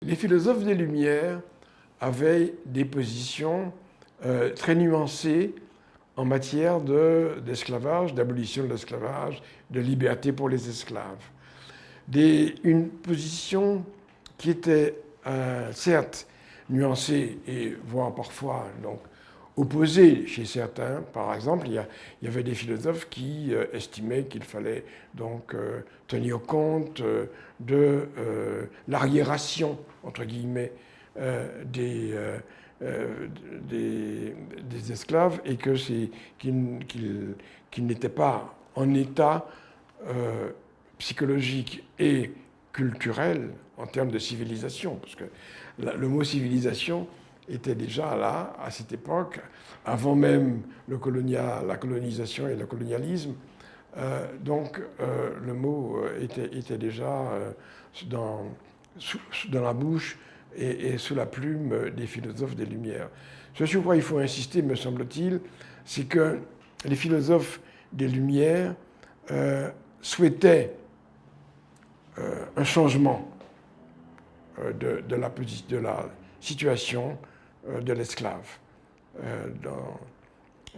Les philosophes des Lumières avaient des positions très nuancées en matière d'esclavage, d'abolition de l'esclavage, de liberté pour les esclaves. Une position qui était certes nuancée et voire parfois donc, opposée chez certains. Par exemple, il y avait des philosophes qui estimaient qu'il fallait donc tenir compte de l'arriération, entre guillemets, des esclaves et qu'ils n'étaient pas en état psychologique et culturel en termes de civilisation, parce que le mot civilisation était déjà là, à cette époque, avant même la colonisation et le colonialisme. Donc le mot était déjà dans la bouche et sous la plume des philosophes des Lumières. Ce sur quoi il faut insister, me semble-t-il, c'est que les philosophes des Lumières souhaitaient un changement de la situation de l'esclave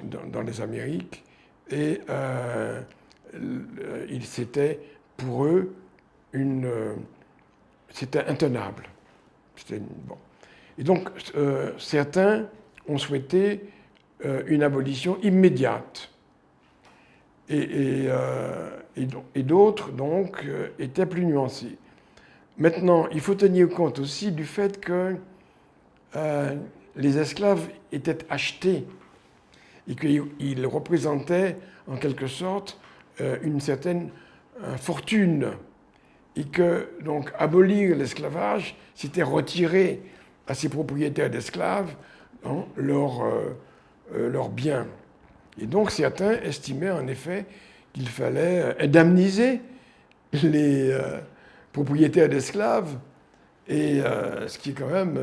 dans les Amériques. Et c'était pour eux c'était intenable. Bon. Et donc, certains ont souhaité une abolition immédiate. Et d'autres, donc, étaient plus nuancés. Maintenant, il faut tenir compte aussi du fait que les esclaves étaient achetés et qu'ils représentaient, en quelque sorte, une certaine fortune. Et que, donc, abolir l'esclavage, c'était retirer à ces propriétaires d'esclaves leurs biens. Et donc, certains estimaient, en effet, qu'il fallait indemniser les propriétaires d'esclaves, et ce qui est quand même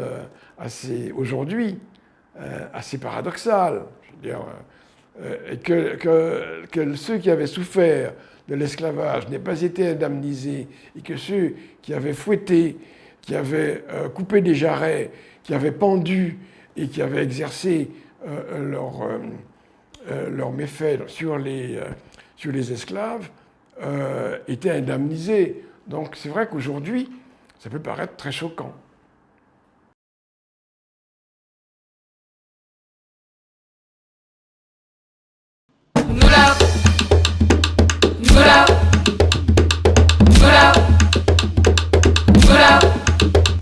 aujourd'hui, assez paradoxal. Je veux dire, et que ceux qui avaient souffert de l'esclavage n'aient pas été indemnisés, et que ceux qui avaient fouetté, qui avaient coupé des jarrets, qui avaient pendu et qui avaient exercé leurs méfaits sur les esclaves, étaient indemnisés. Donc c'est vrai qu'aujourd'hui, ça peut paraître très choquant. Nous